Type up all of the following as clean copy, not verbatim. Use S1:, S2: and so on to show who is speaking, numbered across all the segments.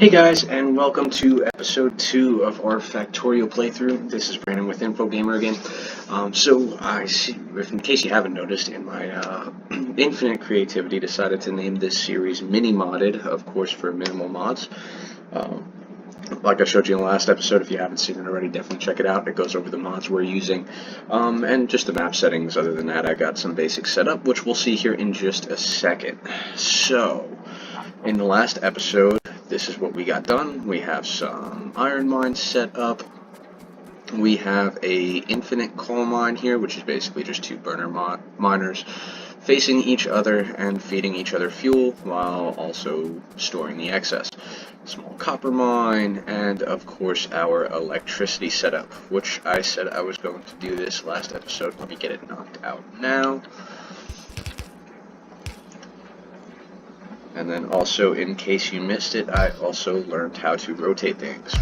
S1: Hey guys, and welcome to episode 2 of our Factorio playthrough. This is Brandon with InfoGamer again. In case you haven't noticed, in my infinite creativity, decided to name this series MiniModded, of course, for minimal mods. Like I showed you in the last episode, if you haven't seen it already, definitely check it out. It goes over the mods we're using, and just the map settings. Other than that, I got some basic setup, which we'll see here in just a second. So, in the last episode, this is what we got done. We have some iron mines set up. We have a infinite coal mine here, which is basically just two burner miners facing each other and feeding each other fuel while also storing the excess. Small copper mine, and of course our electricity setup, which I said I was going to do this last episode. Let me get it knocked out now. And then also, in case you missed it, I also learned how to rotate things.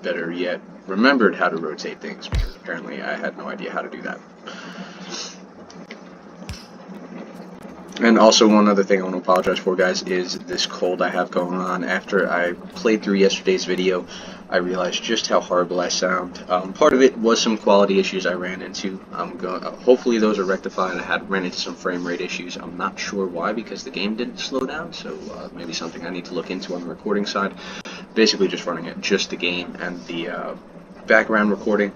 S1: Better yet, remembered how to rotate things, because apparently I had no idea how to do that. And also, one other thing I want to apologize for, guys, is this cold I have going on. After I played through yesterday's video, I realized just how horrible I sound. Part of it was some quality issues I ran into. Hopefully those are rectified. I ran into some frame rate issues. I'm not sure why, because the game didn't slow down, so maybe something I need to look into on the recording side. Basically just running it, just the game and the background recording.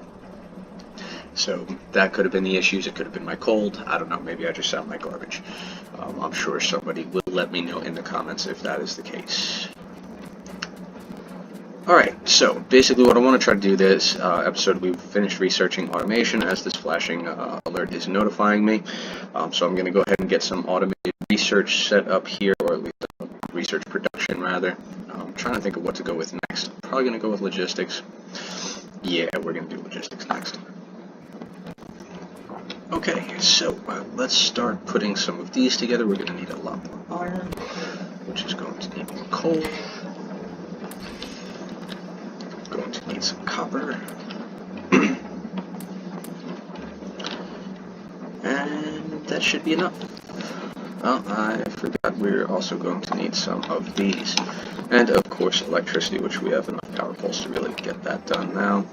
S1: So that could have been the issues. It could have been my cold. I don't know. Maybe I just sound like garbage. I'm sure somebody will let me know in the comments if that is the case. Alright, so basically what I want to try to do this episode, we've finished researching automation as this flashing alert is notifying me. So I'm going to go ahead and get some automated research set up here, or at least research production rather. I'm trying to think of what to go with next. I'm probably going to go with logistics. Yeah, we're going to do logistics next. Okay, so let's start putting some of these together. We're going to need a lot more iron, which is going to need more coal. Going to need some copper. And that should be enough. Well, I forgot we're also going to need some of these. And of course electricity, which we have enough power poles to really get that done now.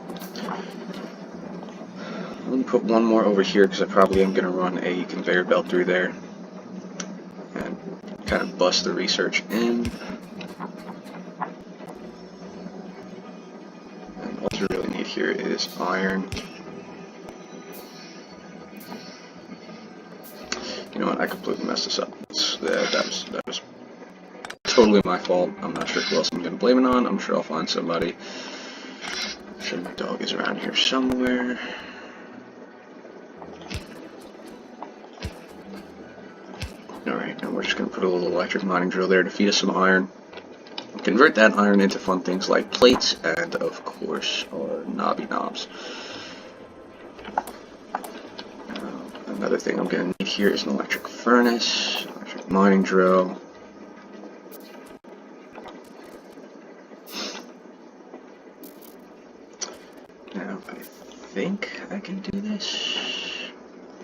S1: I'm going to put one more over here because I probably am going to run a conveyor belt through there and kind of bust the research in. And all you really need here is iron. You know what, I completely messed this up. That was totally my fault. I'm not sure who else I'm going to blame it on. I'm sure I'll find somebody. I'm sure my dog is around here somewhere. Alright, now we're just going to put a little electric mining drill there to feed us some iron. Convert that iron into fun things like plates and, of course, our knobby knobs. Another thing I'm going to need here is an electric furnace, electric mining drill. Now, I think I can do this.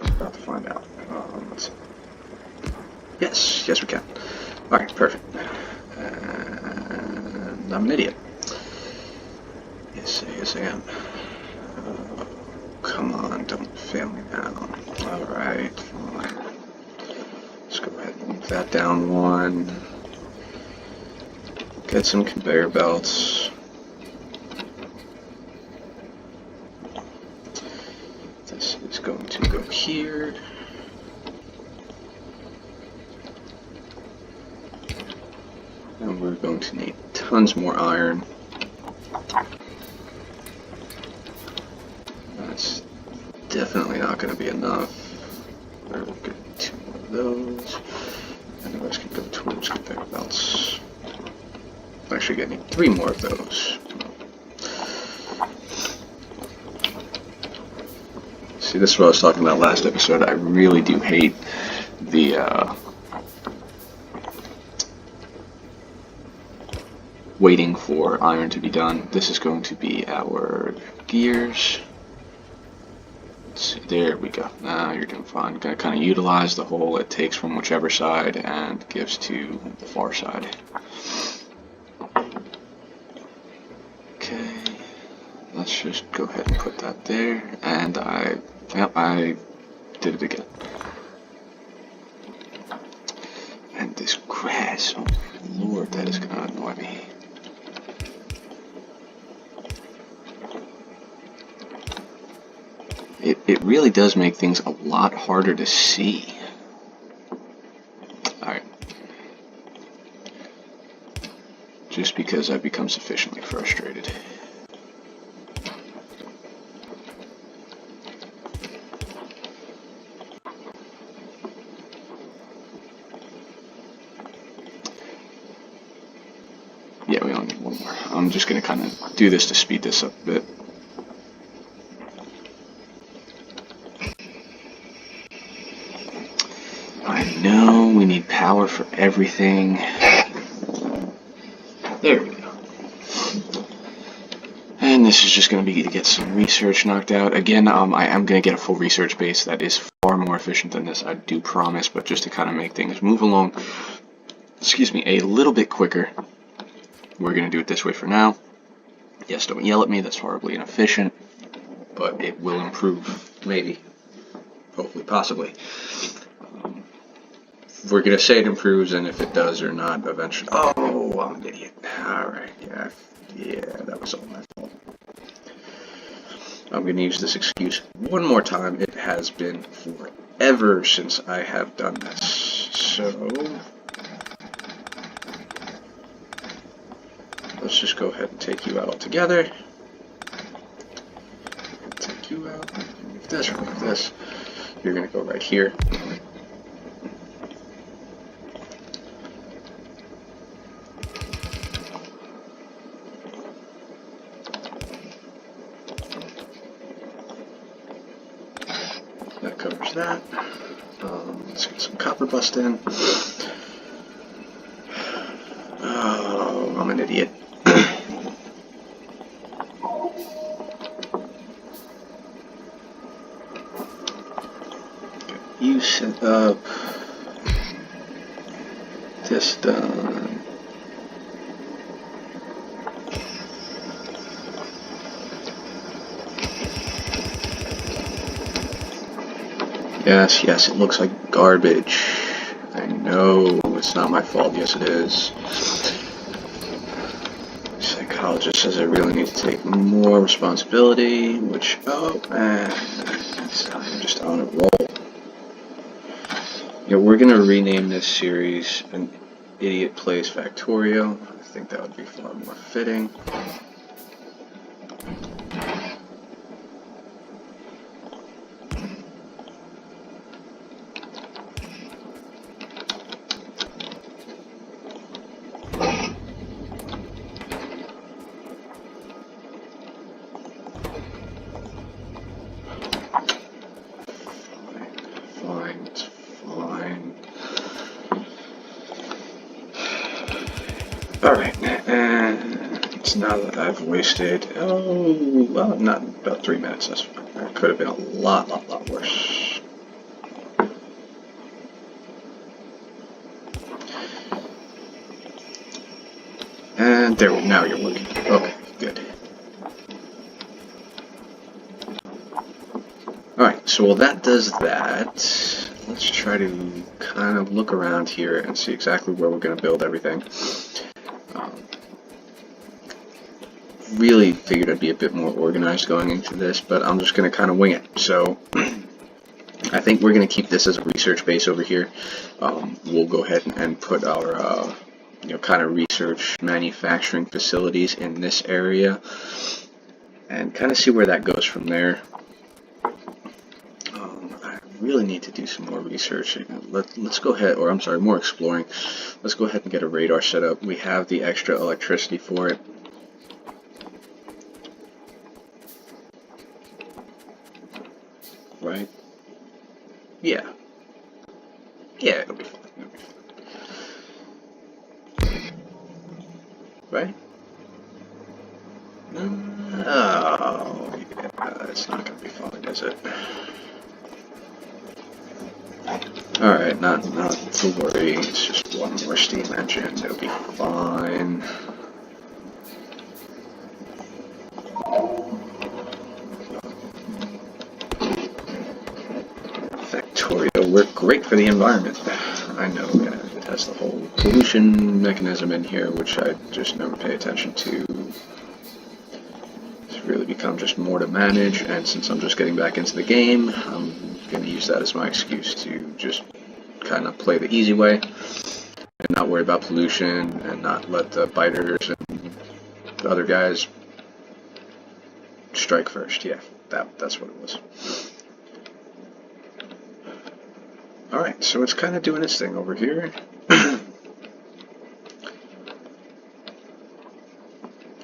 S1: I'm about to find out. Let's see. Yes we can. Alright, perfect. And I'm an idiot. Yes, I am. Come on, don't fail me now. Alright, fine. Let's go ahead and move that down one. Get some conveyor belts. This is going to go here. And we're going to need tons more iron. That's definitely not going to be enough. We'll get 2 more of those. And the rest can go towards conveyor belts. Actually, I need 3 more of those. See, this is what I was talking about last episode. I really do hate the waiting for iron to be done. This is going to be our gears. Let's see, there we go. Now you're doing fine. Gonna kind of utilize the hole it takes from whichever side and gives to the far side. let's just go ahead and put that there, and I did it again. And this grass, oh Lord, that is gonna annoy me. It really does make things a lot harder to see. Alright. Just because I've become sufficiently frustrated. Yeah, we only need one more. I'm just going to kind of do this to speed this up a bit. I know we need power for everything. There we go. And this is just going to be to get some research knocked out. Again, I am going to get a full research base that is far more efficient than this, I do promise, but just to kind of make things move along, excuse me, a little bit quicker. We're going to do it this way for now. Yes, don't yell at me, that's horribly inefficient, but it will improve, maybe, hopefully, possibly. We're going to say it improves, and if it does or not, eventually. Oh, I'm an idiot. Alright, yeah, that was all my fault. I'm going to use this excuse one more time. It has been forever since I have done this. So let's just go ahead and take you out altogether. Take you out. Remove this, remove this. You're going to go right here. That covers that. Let's get some copper bust in. Oh, I'm an idiot. Get you set up. This done. Yes, it looks like garbage. I know, it's not my fault. Yes, it is. Psychologist says I really need to take more responsibility, which, I'm just on a roll. Yeah, we're going to rename this series An Idiot Plays Factorio. I think that would be far more fitting. Alright, and now that I've wasted, not about 3 minutes, that could have been a lot worse. And there, now you're working. Okay, good. Alright, so while that does that, let's try to kind of look around here and see exactly where we're going to build everything. Really figured I'd be a bit more organized going into this, but I'm just going to kind of wing it. So I think we're going to keep this as a research base over here. We'll go ahead and put our kind of research manufacturing facilities in this area and kind of see where that goes from there. I really need to do some more research. Let's go ahead, or I'm sorry, more exploring. Let's go ahead and get a radar set up. We have the extra electricity for it. Right? Yeah, it'll be fine. Right? Oh, yeah, it's not gonna be fun, is it? Alright, not to worry, it's just one more steam engine, it'll be fine. work great for the environment. I know, yeah, it has the whole pollution mechanism in here, which I just never pay attention to. It's really become just more to manage, and since I'm just getting back into the game, I'm going to use that as my excuse to just kind of play the easy way and not worry about pollution and not let the biters and the other guys strike first. Yeah, that's what it was. Alright, so it's kind of doing its thing over here.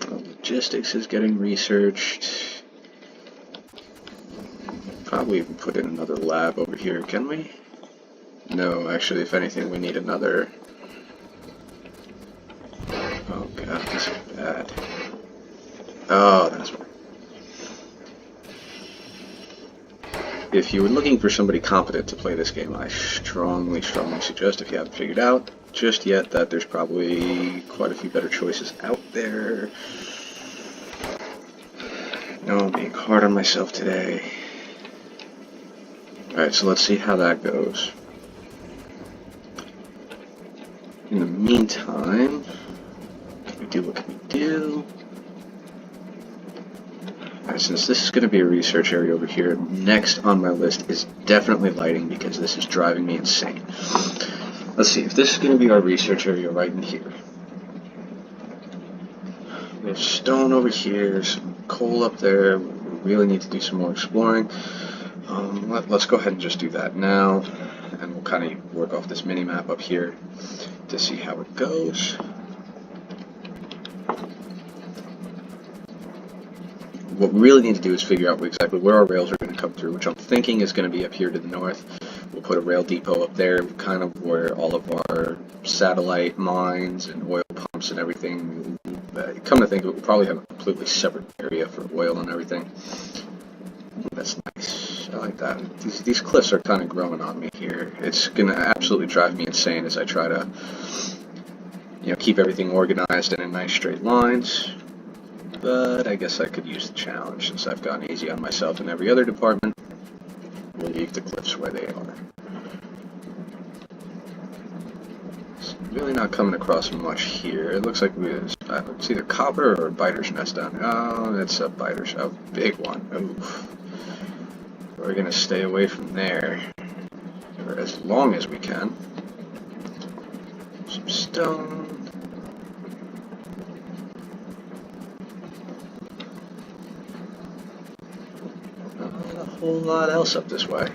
S1: Logistics is getting researched. Probably even put in another lab over here, can we? No, actually, if anything, we need another. Oh god, this is bad. Oh, that's why. If you were looking for somebody competent to play this game, I strongly suggest, if you haven't figured out just yet, that there's probably quite a few better choices out there. No, I'm being hard on myself today. Alright, so let's see how that goes. In the meantime, what can we do? Alright, since this is going to be a research area over here, next on my list is definitely lighting, because this is driving me insane. Let's see, if this is going to be our research area right in here. We have stone over here, some coal up there. We really need to do some more exploring. Let's go ahead and just do that now, and we'll kind of work off this mini-map up here to see how it goes. What we really need to do is figure out exactly where our rails are going to come through, which I'm thinking is going to be up here to the north. We'll put a rail depot up there, kind of where all of our satellite mines and oil pumps and everything. Come to think of it, we'll probably have a completely separate area for oil and everything. That's nice. I like that. These cliffs are kind of growing on me here. It's going to absolutely drive me insane as I try to, keep everything organized and in nice straight lines. But I guess I could use the challenge since I've gone easy on myself in every other department. We'll leave the cliffs where they are. It's really not coming across much here. It looks like it's either copper or a biter's nest down here. Oh, it's a biter's, a big one. Oof. We're going to stay away from there for as long as we can. Some stone. Not a whole lot else up this way.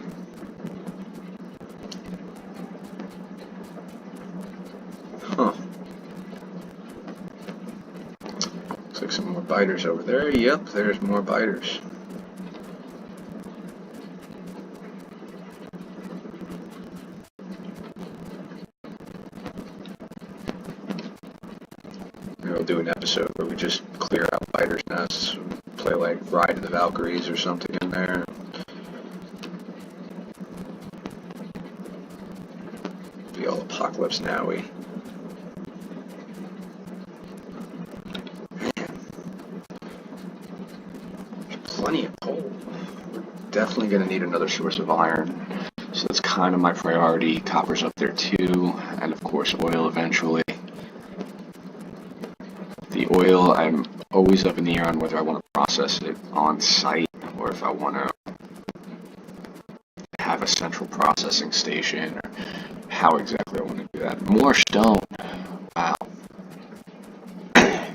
S1: Huh. Looks like some more biters over there. Yep, there's more biters. We'll do an episode where we just clear out biters' nests, play like Ride of the Valkyries or something in there. Be all Apocalypse Now-y. Plenty of coal. We're definitely going to need another source of iron, so that's kind of my priority. Copper's up there too, and of course oil eventually. The oil, I'm always up in the air on whether I want to process it on site or if I want to have a central processing station, or how exactly I want to do that. More stone. Wow. I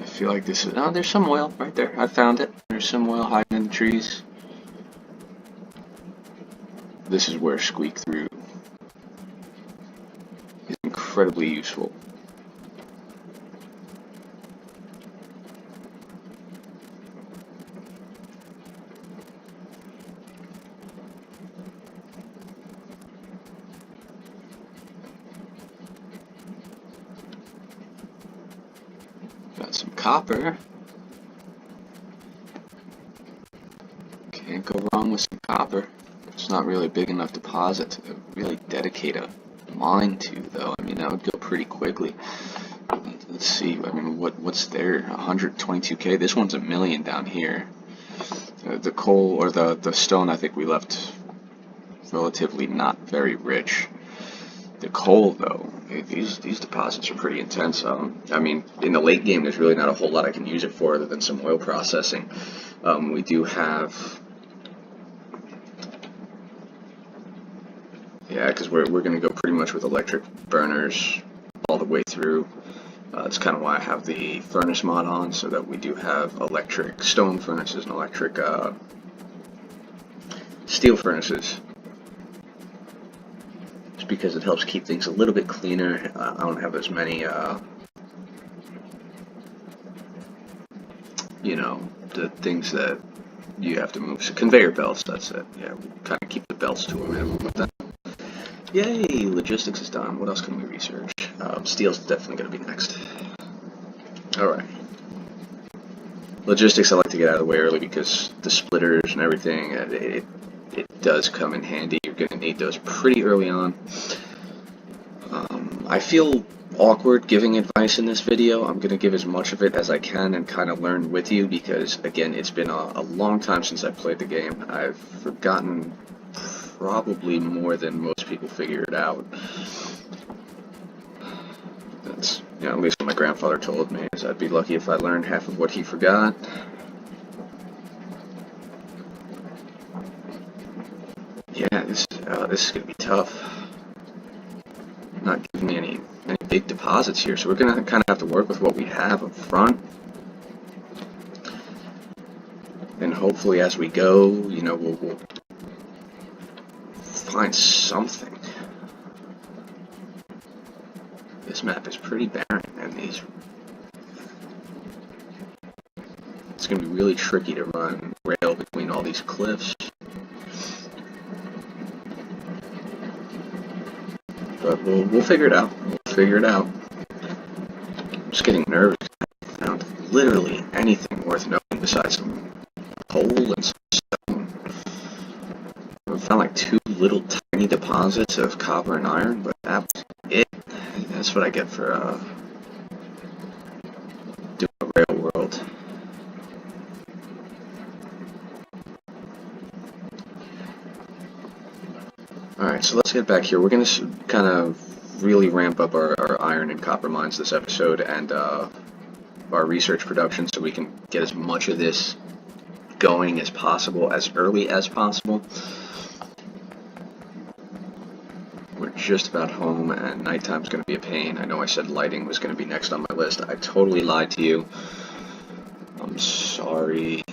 S1: feel like this is... Oh, there's some oil right there. I found it. There's some oil hiding in the trees. This is where Squeak Through is incredibly useful. Got some copper. Can't go wrong with some copper. It's not really a big enough deposit to really dedicate a mine to, though. I mean, that would go pretty quickly. Let's see. I mean, what's there? 122K. This one's $1 million down here. The coal or the stone, I think we left relatively not very rich. The coal, though, these deposits are pretty intense. I mean, in the late game, there's really not a whole lot I can use it for other than some oil processing. We do have, yeah, because we're going to go pretty much with electric burners all the way through. That's kind of why I have the furnace mod on, so that we do have electric stone furnaces and electric steel furnaces. Just because it helps keep things a little bit cleaner. I don't have as many, you know, the things that you have to move. So conveyor belts, that's it. Yeah, we kind of keep the belts to a minimum with that. Yay, logistics is done. What else can we research? Steel's definitely going to be next. Alright. Logistics I like to get out of the way early because the splitters and everything, it does come in handy. You're going to need those pretty early on. I feel awkward giving advice in this video. I'm going to give as much of it as I can and kind of learn with you because, again, it's been a long time since I played the game. I've forgotten probably more than most people figure it out. That's, you know, at least what my grandfather told me, is I'd be lucky if I learned half of what he forgot. Yeah, this is going to be tough. Not giving me any big deposits here, so we're going to kind of have to work with what we have up front. And hopefully as we go, you know, we'll find something. This map is pretty barren, and it's going to be really tricky to run rail between all these cliffs. But we'll figure it out. We'll figure it out. I'm just getting nervous. I found literally anything worth knowing besides some coal and some stone. I found like 2 little tiny deposits of copper and iron, but that was it. That's what I get for doing a rail world. Alright, so let's get back here. We're going to kind of really ramp up our iron and copper mines this episode and our research production so we can get as much of this going as possible, as early as possible. We're just about home and nighttime's going to be a pain. I know I said lighting was going to be next on my list. I totally lied to you. I'm sorry.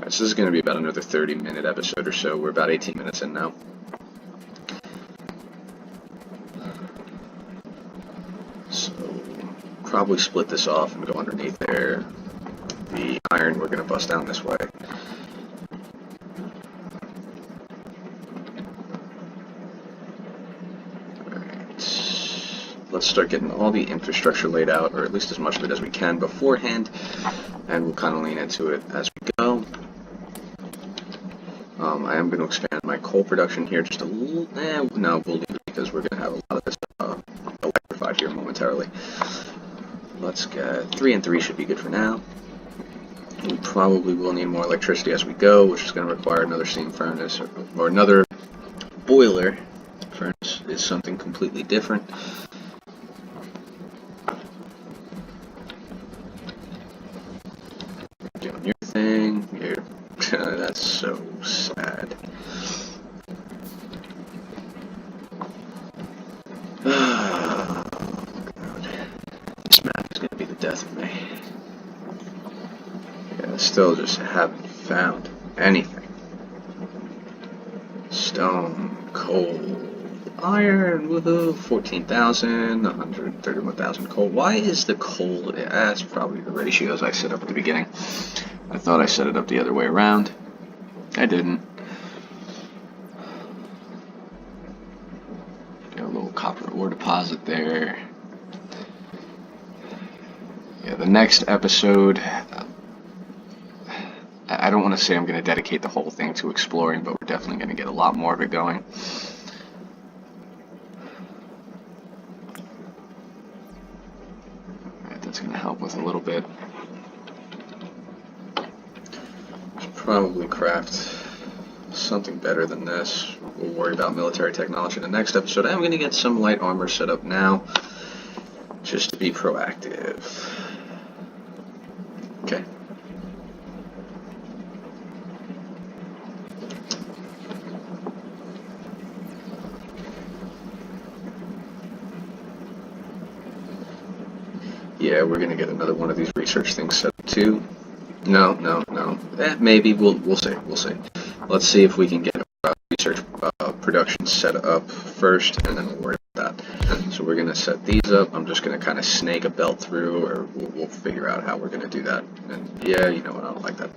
S1: So this is going to be about another 30-minute episode or so. We're about 18 minutes in now. So probably split this off and go underneath there. The iron we're going to bust down this way. Alright. Let's start getting all the infrastructure laid out, or at least as much of it as we can beforehand, and we'll kind of lean into it as we go. I am going to expand my coal production here just a little. No, we'll leave it because we're going to have a lot of this electrified here momentarily. Let's get 3 and 3 should be good for now. We probably will need more electricity as we go, which is going to require another steam furnace or another boiler. Furnace is something completely different. Doing your thing. That's so sad. Oh, God. This map is going to be the death of me. Yeah, I still just haven't found anything. Stone, coal, iron, woohoo, 14,000, 131,000 coal. Why is the coal? That's probably the ratios I set up at the beginning. I thought I set it up the other way around. I didn't. Got a little copper ore deposit there. Yeah, the next episode, I don't want to say I'm going to dedicate the whole thing to exploring, but we're definitely going to get a lot more of it going. Alright, that's going to help with a little bit. probably craft something better than this. We'll worry about military technology in the next episode. I'm going to get some light armor set up now, just to be proactive. Okay. Yeah, we're going to get another one of these research things set up too. No. Maybe we'll see. Let's see if we can get research production set up first, and then we'll worry about that. So we're going to set these up. I'm just going to kind of snake a belt through, or we'll figure out how we're going to do that. And yeah, you know what? I don't like that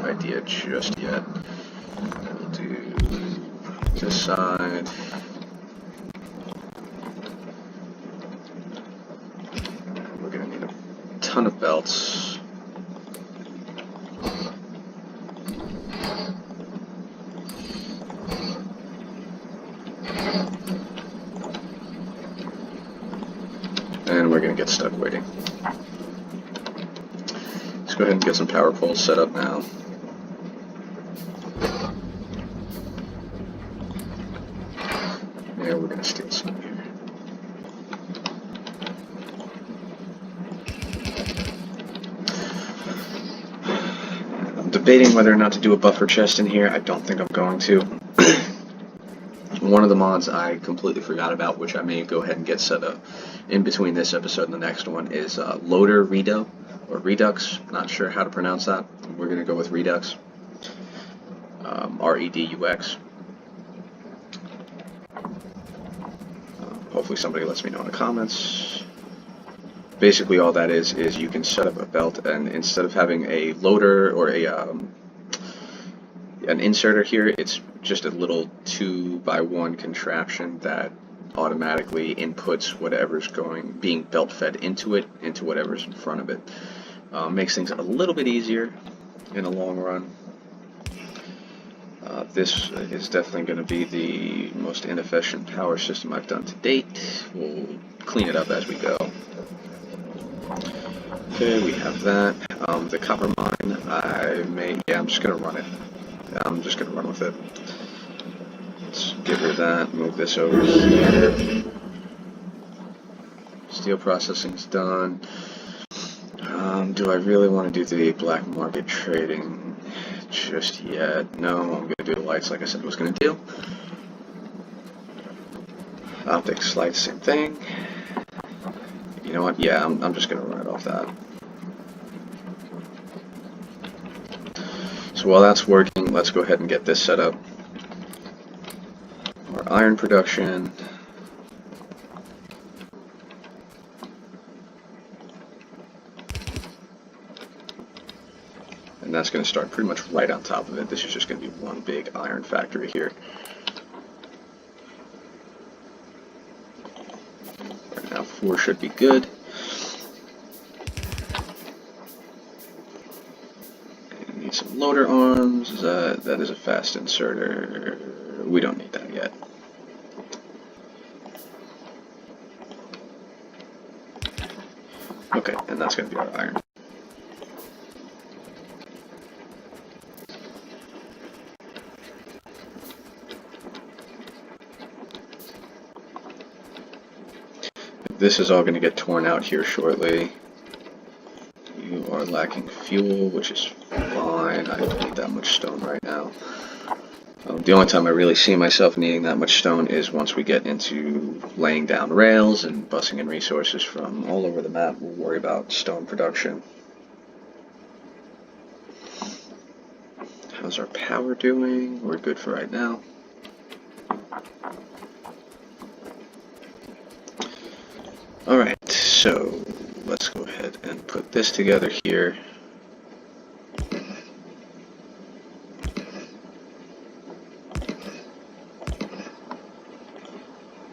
S1: idea just yet. We'll do this side. We're going to need a ton of belts. And we're going to get stuck waiting. Let's go ahead and get some power poles set up now. Yeah, we're going to steal some here. I'm debating whether or not to do a buffer chest in here. I don't think I'm going to. One of the mods I completely forgot about, which I may go ahead and get set up in between this episode and the next one, is loader redo or redux. Not sure how to pronounce that. We're going to go with redux. REDUX. Hopefully somebody lets me know in the comments. Basically all that is you can set up a belt, and instead of having a loader or an inserter here, it's just a little 2x1 contraption that automatically inputs whatever's being belt fed into it, into whatever's in front of it. Makes things a little bit easier in the long run. This is definitely going to be the most inefficient power system I've done to date. We'll clean it up as we go. Okay, we have that. The copper mine, I'm just going to run it. I'm just going to run with it. Let's get rid of that, move this over here. Steel processing's done. Do I really want to do the black market trading just yet? No, I'm going to do the lights like I said I was going to do. Optics, lights, same thing. You know what? Yeah, I'm just going to run it off that. So while that's working, let's go ahead and get this set up. Our iron production. And that's going to start pretty much right on top of it. This is just going to be one big iron factory here. Right now 4 should be good. Need some loader arms. That is a fast inserter. We don't need that yet. Okay, and that's going to be our iron. This is all going to get torn out here shortly. You are lacking fuel, which is fine. I don't need that much stone right now. The only time I really see myself needing that much stone is once we get into laying down rails and bussing in resources from all over the map. We'll worry about stone production. How's our power doing? We're good for right now. Alright, so let's go ahead and put this together here.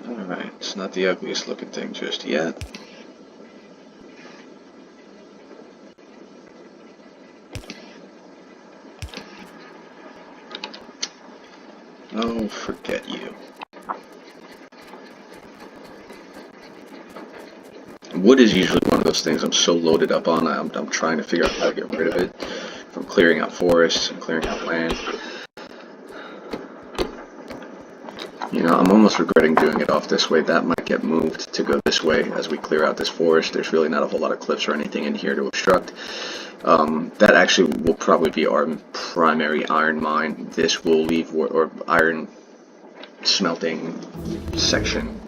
S1: Alright, it's not the ugliest looking thing just yet. Oh, forget you. Wood is usually one of those things I'm so loaded up on, I'm trying to figure out how to get rid of it from clearing out forests and clearing out land. You know, I'm almost regretting doing it off this way. That might get moved to go this way as we clear out this forest. There's really not a whole lot of cliffs or anything in here to obstruct. That actually will probably be our primary iron mine. This will leave, or iron smelting section.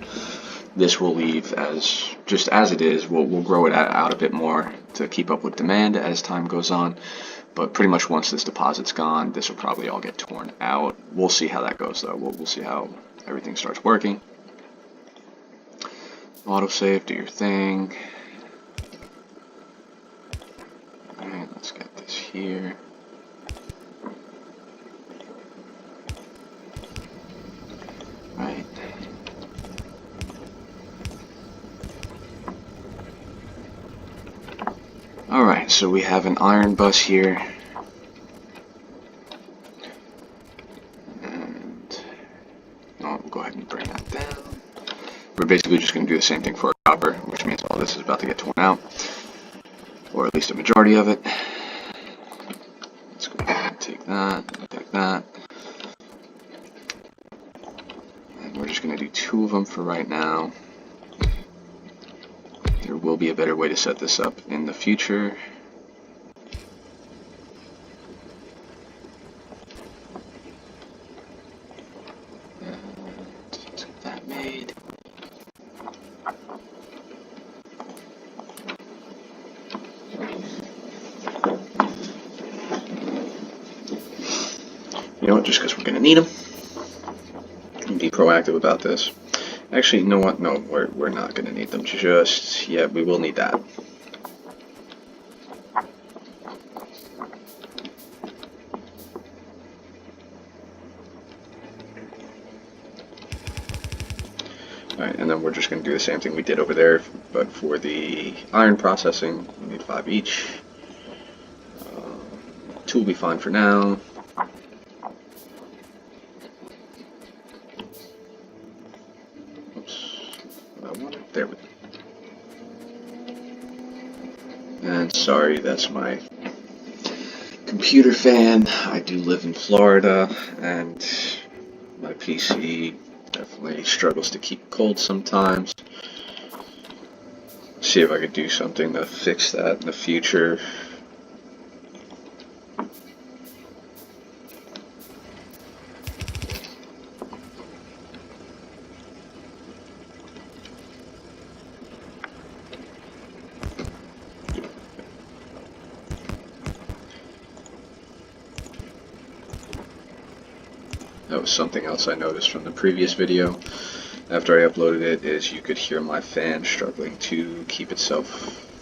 S1: This will leave as just as it is. We'll grow it out a bit more to keep up with demand as time goes on. But pretty much once this deposit's gone, this will probably all get torn out. We'll see how that goes, though. We'll see how everything starts working. Autosave, do your thing. Alright, let's get this here. Right. Alright, so we have an iron bus here. We'll go ahead and bring that down. We're basically just going to do the same thing for our copper, which means all this is about to get torn out, or at least a majority of it. Let's go ahead and take that, and we're just going to do 2 of them for right now. There will be a better way to set this up in the future. You know what, just because we're going to need them. And be proactive about this. Actually, you know what? No, we're not going to need them just yet. We will need that. Alright, and then we're just going to do the same thing we did over there, but for the iron processing, we need 5 each. 2 will be fine for now. There we go. And sorry, that's my computer fan. I do live in Florida, and my PC definitely struggles to keep cold sometimes. See if I could do something to fix that in the future. That was something else I noticed from the previous video after I uploaded it, is you could hear my fan struggling to keep itself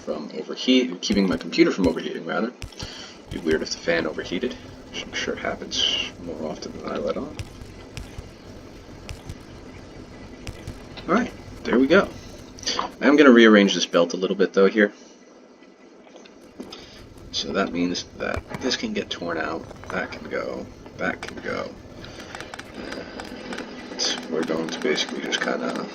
S1: from keeping my computer from overheating, rather. It'd be weird if the fan overheated, which I'm sure happens more often than I let on. Alright, there we go. I'm going to rearrange this belt a little bit though here. So that means that this can get torn out, that can go, that can go. And we're going to basically just kind of...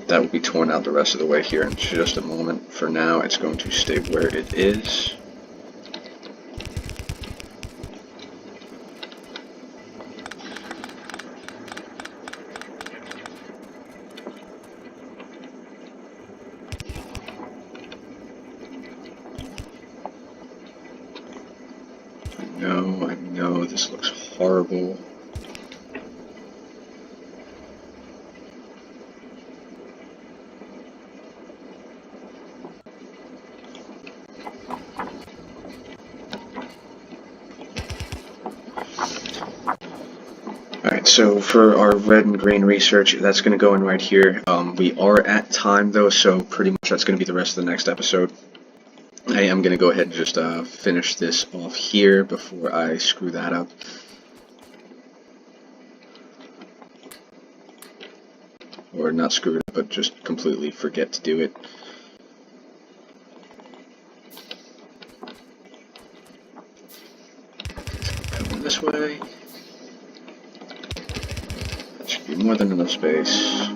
S1: That will be torn out the rest of the way here in just a moment. For now, it's going to stay where it is. I know, this looks horrible. Alright, so for our red and green research, that's going to go in right here. We are at time though, so pretty much that's going to be the rest of the next episode. I am going to go ahead and just finish this off here before I screw that up. Or not screw it up, but just completely forget to do it. Come this way. That should be more than enough space.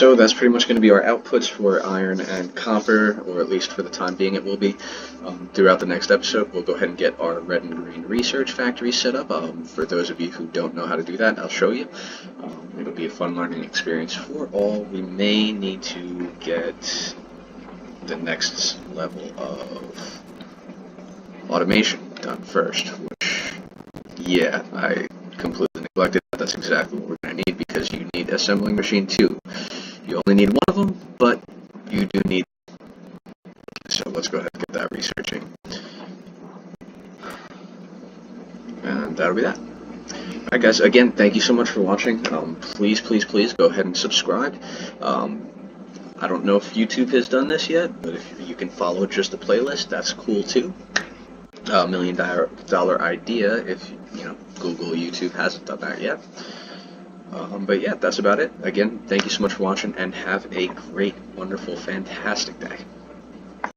S1: so that's pretty much going to be our outputs for iron and copper, or at least for the time being it will be. Throughout the next episode, we'll go ahead and get our red and green research factory set up. For those of you who don't know how to do that, I'll show you. It'll be a fun learning experience for all. We may need to get the next level of automation done first, which, yeah, I completely neglected that. That's exactly what we're going to need, because you need assembling machine 2. You only need one of them, but you do need. So let's go ahead and get that researching. And that'll be that. Alright guys, again, thank you so much for watching. Please go ahead and subscribe. I don't know if YouTube has done this yet, but if you can follow just the playlist, that's cool too. $1 million idea if, Google, YouTube hasn't done that yet. But yeah, that's about it. Again, thank you so much for watching, and have a great, wonderful, fantastic day.